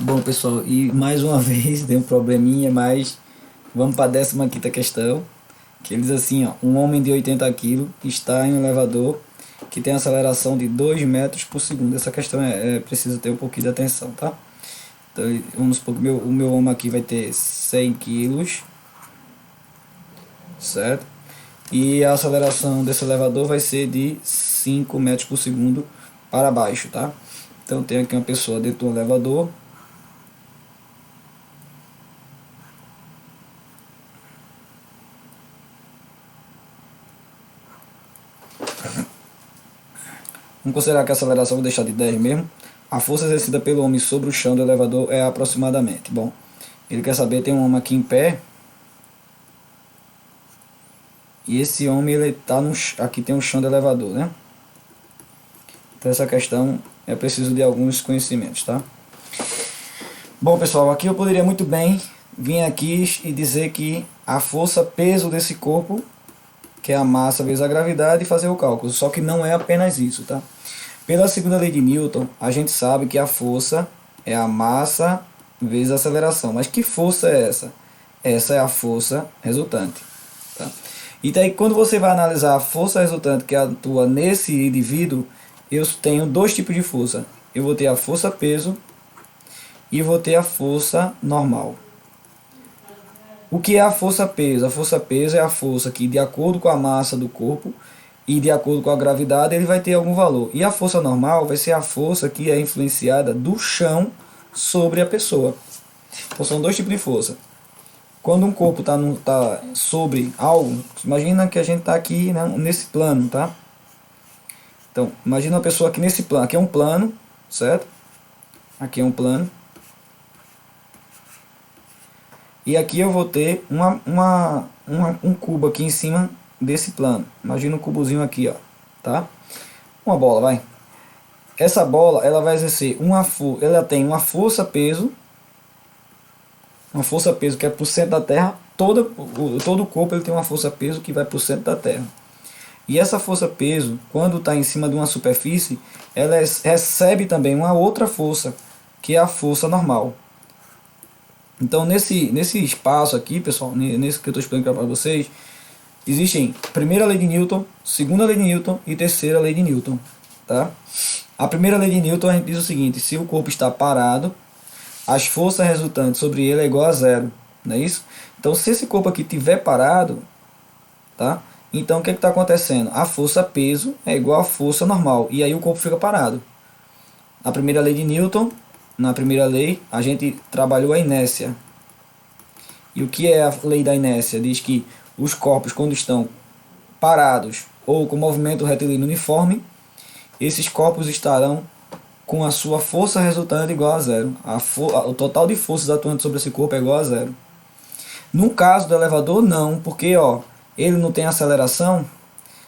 Bom, pessoal, e mais uma vez deu um probleminha, mas vamos para a 15ª questão, que ele diz assim, ó, um homem de 80 quilos está em um elevador que tem aceleração de 2 metros por segundo. Essa questão precisa ter um pouquinho de atenção, tá? Então, vamos supor que o meu homem aqui vai ter 100 quilos, certo? E a aceleração desse elevador vai ser de 5 metros por segundo para baixo, tá? Então, tem aqui uma pessoa dentro do elevador. Vamos considerar que a aceleração vou deixar de 10 mesmo. A força exercida pelo homem sobre o chão do elevador é aproximadamente. Bom, ele quer saber, tem um homem aqui em pé. E esse homem, ele tá no, aqui tem um chão do elevador, né? Então essa questão é preciso de alguns conhecimentos, tá? Bom, pessoal, aqui eu poderia muito bem vir aqui e dizer que a força peso desse corpo, que é a massa vezes a gravidade, e fazer o cálculo. Só que não é apenas isso, tá? Pela segunda lei de Newton, a gente sabe que a força é a massa vezes a aceleração. Mas que força é essa? Essa é a força resultante, tá? E daí, quando você vai analisar a força resultante que atua nesse indivíduo, eu tenho dois tipos de força. Eu vou ter a força peso e vou ter a força normal. O que é a força peso? A força peso é a força que, de acordo com a massa do corpo e de acordo com a gravidade, ele vai ter algum valor. E a força normal vai ser a força que é influenciada do chão sobre a pessoa. Então são dois tipos de força. Quando um corpo está sobre algo, imagina que a gente está aqui, né, nesse plano, tá? Então, imagina uma pessoa aqui nesse plano. Aqui é um plano, certo? Aqui é um plano. E aqui eu vou ter um cubo aqui em cima desse plano. Imagina um cubozinho aqui, ó, tá? Uma bola, vai. Essa bola, ela vai exercer ela tem uma força peso que é por cento da Terra. Todo o corpo ele tem uma força peso que vai por cento da Terra. E essa força peso, quando está em cima de uma superfície, ela recebe também uma outra força, que é a força normal. Então nesse espaço aqui, pessoal, nesse que eu estou explicando para vocês, existem primeira lei de Newton, segunda lei de Newton e terceira lei de Newton, tá? A primeira lei de Newton a gente diz o seguinte: se o corpo está parado, as forças resultantes sobre ele é igual a zero, não é isso? Então se esse corpo aqui estiver parado, tá? Então o que está acontecendo? A força peso é igual à força normal, e aí o corpo fica parado. Na primeira lei de Newton, na primeira lei, a gente trabalhou a inércia. E o que é a lei da inércia? Diz que os corpos, quando estão parados ou com movimento retilíneo uniforme, esses corpos estarão com a sua força resultante igual a zero. O total de forças atuantes sobre esse corpo é igual a zero. No caso do elevador, não, porque ó, ele não tem aceleração.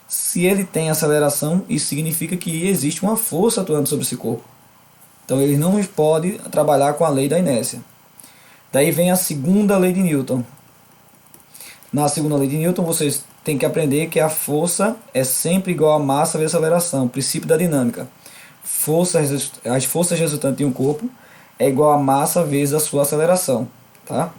Se ele tem aceleração, isso significa que existe uma força atuando sobre esse corpo. Então ele não pode trabalhar com a lei da inércia. Daí vem a segunda lei de Newton. Na segunda lei de Newton vocês têm que aprender que a força é sempre igual a massa vezes aceleração, princípio da dinâmica. As forças resultantes de um corpo é igual a massa vezes a sua aceleração, tá?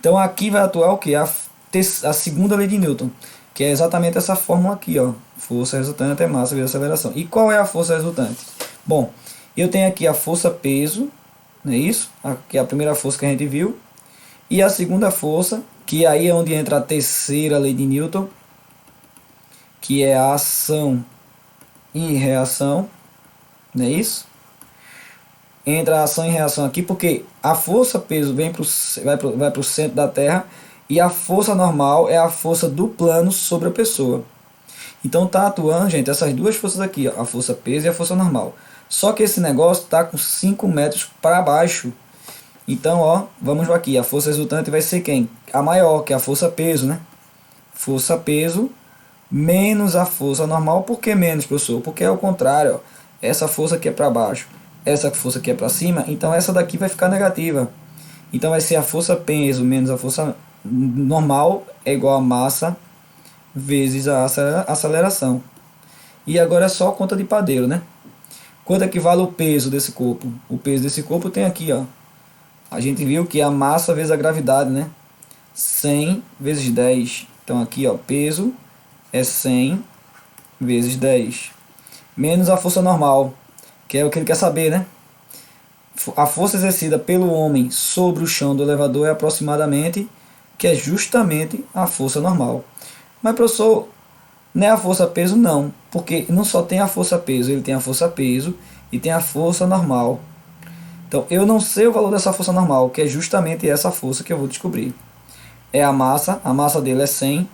Então aqui vai atuar o que? A segunda lei de Newton, que é exatamente essa fórmula aqui, ó. Força resultante é massa vezes aceleração. E qual é a força resultante? Bom, eu tenho aqui a força peso, não é isso? Aqui é a primeira força que a gente viu. E a segunda força, que aí é onde entra a terceira lei de Newton, que é a ação e reação, não é isso? Entra a ação e reação aqui, porque a força peso vai para o centro da Terra, e a força normal é a força do plano sobre a pessoa. Então tá atuando, gente, essas duas forças aqui, ó, a força peso e a força normal. Só que esse negócio está com 5 metros para baixo. Então, ó, vamos aqui. A força resultante vai ser quem? A maior, que é a força peso, né? Força peso menos a força normal. Por que menos, professor? Porque é o contrário, ó. Essa força aqui é para baixo, essa força aqui é para cima. Então essa daqui vai ficar negativa. Então vai ser a força peso menos a força normal é igual a massa vezes a aceleração. E agora é só conta de padeiro, né? Quanto é que vale o peso desse corpo? O peso desse corpo tem aqui, ó. A gente viu que a massa vezes a gravidade, né? 100 vezes 10. Então aqui, ó, peso é 100 vezes 10. Menos a força normal, que é o que ele quer saber, né? A força exercida pelo homem sobre o chão do elevador é aproximadamente, que é justamente a força normal. Mas, professor, não é a força-peso? Não, porque não só tem a força-peso, ele tem a força-peso e tem a força normal. Então, eu não sei o valor dessa força normal, que é justamente essa força que eu vou descobrir. É a massa dele é 100,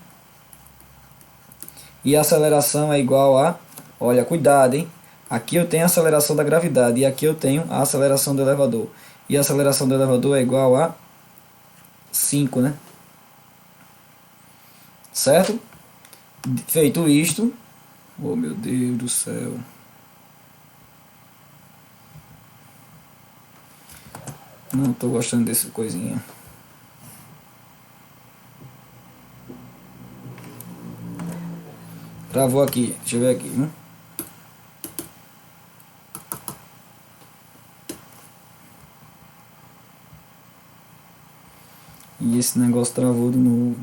e a aceleração é igual a, olha, cuidado, hein? Aqui eu tenho a aceleração da gravidade e aqui eu tenho a aceleração do elevador. E a aceleração do elevador é igual a 5, né? Certo? Feito isto, oh meu Deus do céu. Não estou gostando dessa coisinha. Travou aqui, deixa eu ver aqui, hein? E esse negócio travou de novo.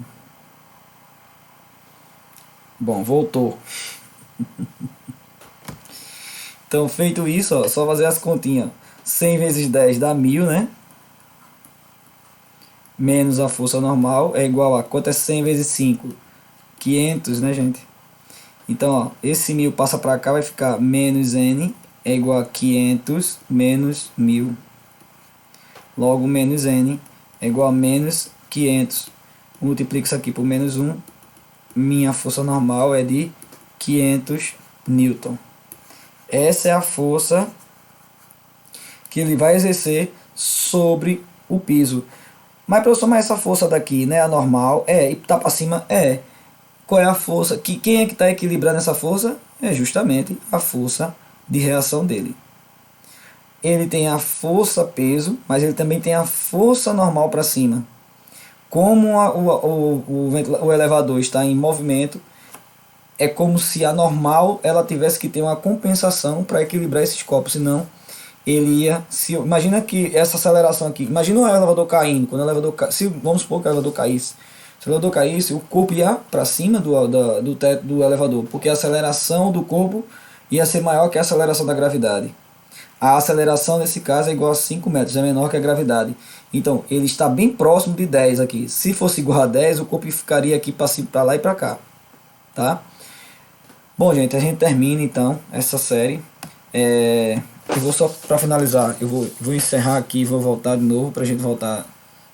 Bom, voltou. Então, feito isso, ó, só fazer as continhas. 100 vezes 10 dá 1000, né? Menos a força normal é igual a... Quanto é 100 vezes 5? 500, né, gente? Então, ó, esse 1000 passa para cá, vai ficar menos n é igual a 500 menos 1000. Logo, menos n é igual a menos 500. Multiplico isso aqui por menos 1. Minha força normal é de 500 newton. Essa é a força que ele vai exercer sobre o piso. Mas, professor, mas essa força daqui, né, a normal, e tá para cima, Qual é a força? Quem é que está equilibrando essa força? É justamente a força de reação dele. Ele tem a força peso, mas ele também tem a força normal para cima. Como o elevador está em movimento, é como se a normal ela tivesse que ter uma compensação para equilibrar esses corpos, senão ele ia... imagina que essa aceleração aqui, imagina o elevador caindo, quando o elevador vamos supor que o elevador caísse. Se o elevador caísse, o corpo ia para cima do teto do elevador, porque a aceleração do corpo ia ser maior que a aceleração da gravidade. A aceleração nesse caso é igual a 5 metros, é menor que a gravidade. Então, ele está bem próximo de 10 aqui. Se fosse igual a 10, o corpo ficaria aqui para lá e para cá. Tá? Bom, gente, a gente termina então essa série. Eu vou só para finalizar, eu vou encerrar aqui e vou voltar de novo para a gente voltar,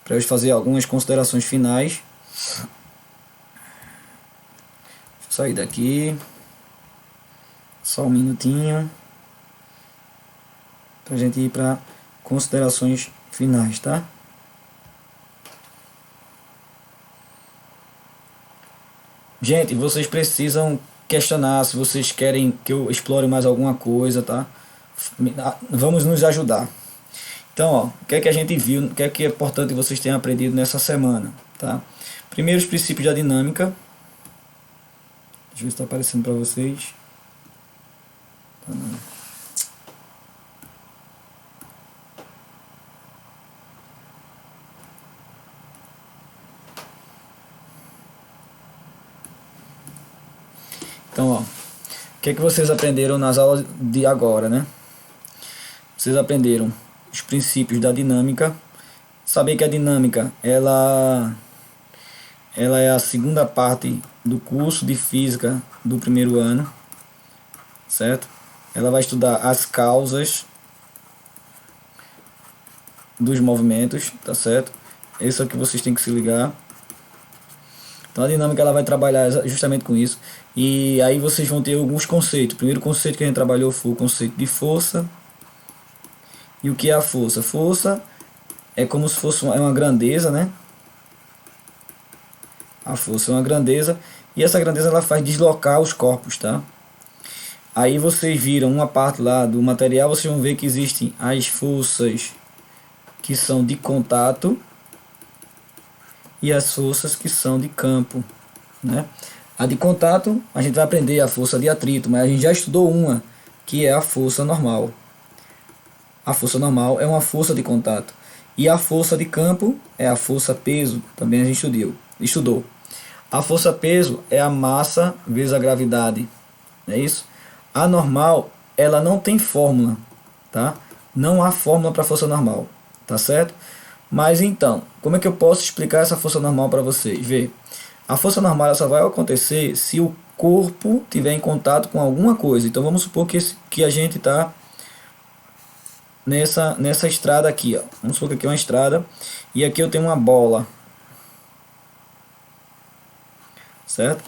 para eu fazer algumas considerações finais. Vou sair daqui. Só um minutinho. Para a gente ir para considerações finais, tá? Gente, vocês precisam questionar se vocês querem que eu explore mais alguma coisa, tá? Vamos nos ajudar. Então, ó, o que é que a gente viu, o que é importante vocês tenham aprendido nessa semana, tá? Primeiro, os princípios da dinâmica. Deixa eu ver se está aparecendo para vocês. Tá, não. Então, ó, o que é que vocês aprenderam nas aulas de agora, né? Vocês aprenderam os princípios da dinâmica. Saber que a dinâmica, ela é a segunda parte do curso de física do primeiro ano, certo? Ela vai estudar as causas dos movimentos, tá certo? Isso é o que vocês têm que se ligar. Então a dinâmica ela vai trabalhar justamente com isso. E aí vocês vão ter alguns conceitos. O primeiro conceito que a gente trabalhou foi o conceito de força. E o que é a força? Força é como se fosse uma grandeza, né? A força é uma grandeza. E essa grandeza ela faz deslocar os corpos, tá? Aí vocês viram uma parte lá do material, vocês vão ver que existem as forças que são de contato e as forças que são de campo, né? A de contato, a gente vai aprender a força de atrito, mas a gente já estudou uma, que é a força normal. A força normal é uma força de contato. E a força de campo é a força-peso, também a gente estudou. A força-peso é a massa vezes a gravidade, não é isso? A normal, ela não tem fórmula, tá? Não há fórmula para força normal, tá certo? Mas então, como é que eu posso explicar essa força normal para vocês? Vê, a força normal ela só vai acontecer se o corpo tiver em contato com alguma coisa. Então vamos supor que a gente está nessa estrada aqui, ó. Vamos supor que aqui é uma estrada e aqui eu tenho uma bola, certo?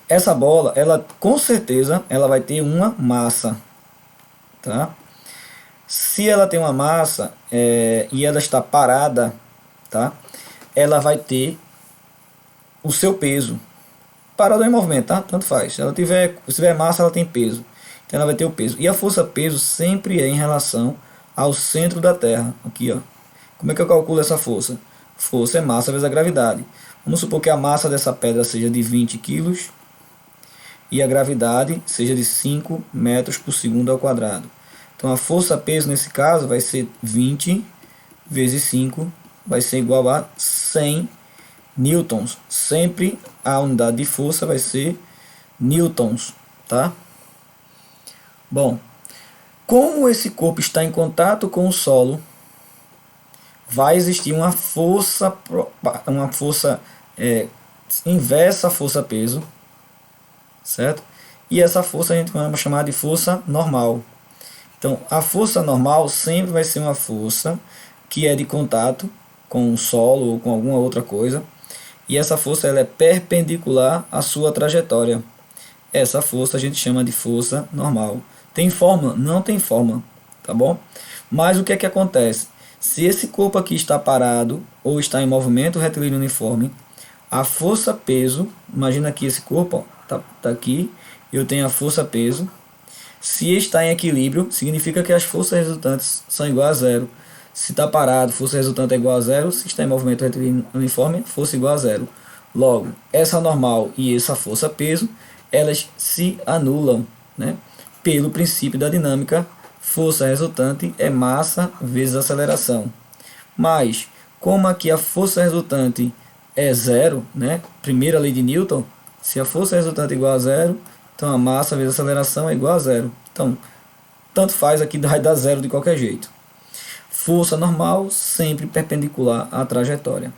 Essa bola, ela com certeza ela vai ter uma massa, tá? Se ela tem uma massa e ela está parada, tá? Ela vai ter o seu peso. Parada ou em movimento, tá? Tanto faz. Se tiver massa, ela tem peso. Então ela vai ter o peso. E a força-peso sempre é em relação ao centro da Terra. Aqui, ó. Como é que eu calculo essa força? Força é massa vezes a gravidade. Vamos supor que a massa dessa pedra seja de 20 quilos e a gravidade seja de 5 metros por segundo ao quadrado. Então a força-peso nesse caso vai ser 20 vezes 5, vai ser igual a 100 newtons. Sempre a unidade de força vai ser newtons, tá? Bom, como esse corpo está em contato com o solo, vai existir uma força inversa à força-peso, certo? E essa força a gente vai chamar de força normal. Então, a força normal sempre vai ser uma força que é de contato com o solo ou com alguma outra coisa. E essa força ela é perpendicular à sua trajetória. Essa força a gente chama de força normal. Tem fórmula? Não tem fórmula, tá bom? Mas o que é que acontece? Se esse corpo aqui está parado ou está em movimento retilíneo uniforme, a força-peso, imagina aqui esse corpo, ó, tá aqui, eu tenho a força-peso. Se está em equilíbrio, significa que as forças resultantes são iguais a zero. Se está parado, força resultante é igual a zero. Se está em movimento retilíneo uniforme, força igual a zero. Logo, essa normal e essa força-peso, elas se anulam, né? Pelo princípio da dinâmica, força resultante é massa vezes aceleração. Mas, como aqui a força resultante é zero, né? Primeira lei de Newton, se a força resultante é igual a zero, então a massa vezes a aceleração é igual a zero. Então, tanto faz aqui, vai dar zero de qualquer jeito. Força normal sempre perpendicular à trajetória.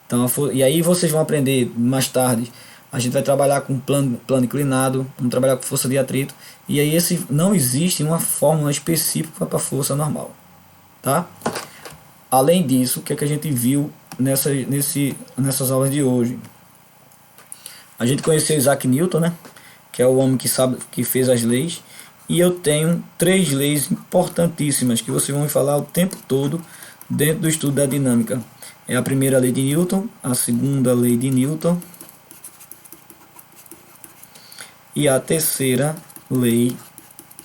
Então, e aí vocês vão aprender mais tarde. A gente vai trabalhar com plano inclinado, vamos trabalhar com força de atrito. E aí não existe uma fórmula específica para a força normal. Tá? Além disso, o que é que a gente viu nessas aulas de hoje? A gente conheceu Isaac Newton, né? Que é o homem que fez as leis. E eu tenho 3 leis importantíssimas que vocês vão me falar o tempo todo dentro do estudo da dinâmica. É a primeira lei de Newton, a segunda lei de Newton e a terceira lei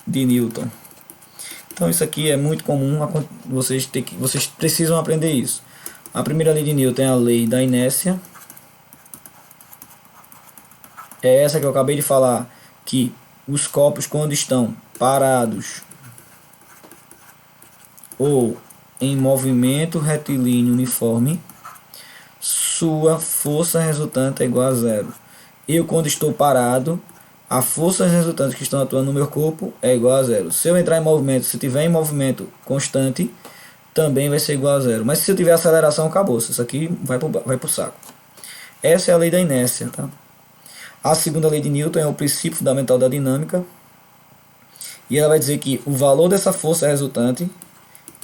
de Newton. Então isso aqui é muito comum, vocês precisam aprender isso. A primeira lei de Newton é a lei da inércia. É essa que eu acabei de falar, que os corpos quando estão parados ou em movimento retilíneo uniforme, sua força resultante é igual a zero. Eu quando estou parado, a força resultante que estão atuando no meu corpo é igual a zero. Se eu entrar em movimento, se tiver em movimento constante, também vai ser igual a zero. Mas se eu tiver aceleração, acabou. Isso aqui vai pro saco. Essa é a lei da inércia, tá? A segunda lei de Newton é o princípio fundamental da dinâmica. E ela vai dizer que o valor dessa força resultante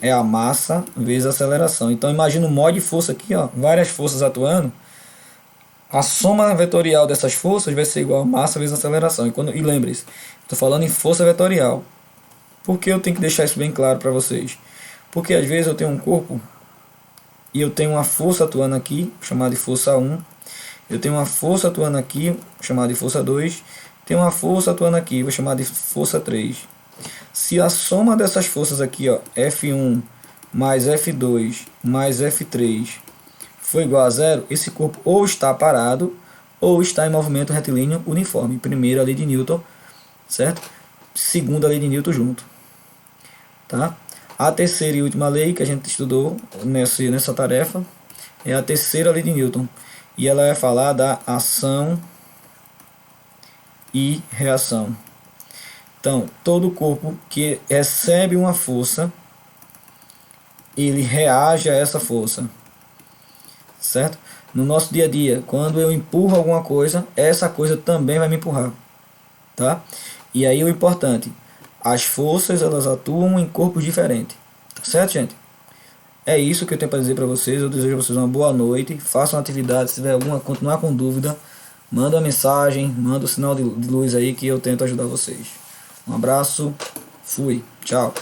é a massa vezes a aceleração. Então imagina um mod de força aqui, ó, várias forças atuando. A soma vetorial dessas forças vai ser igual a massa vezes a aceleração. E lembre-se, estou falando em força vetorial. Por que eu tenho que deixar isso bem claro para vocês? Porque às vezes eu tenho um corpo e eu tenho uma força atuando aqui, chamada de força 1. Eu tenho uma força atuando aqui, chamada de força 2. Tenho uma força atuando aqui, vou chamar de força 3. Se a soma dessas forças aqui, ó, F1 mais F2 mais F3 for igual a zero, esse corpo ou está parado ou está em movimento retilíneo uniforme. Primeira lei de Newton, certo? Segunda lei de Newton junto. Tá? A terceira e última lei que a gente estudou nessa tarefa é a terceira lei de Newton. E ela vai falar da ação e reação. Então, todo corpo que recebe uma força, ele reage a essa força, certo? No nosso dia a dia, quando eu empurro alguma coisa, essa coisa também vai me empurrar, tá? E aí o importante, as forças elas atuam em corpos diferentes, tá certo, gente? É isso que eu tenho para dizer para vocês. Eu desejo a vocês uma boa noite. Façam atividade. Se tiver alguma, continuar com dúvida, manda uma mensagem, manda o sinal de luz aí que eu tento ajudar vocês. Um abraço, fui, tchau.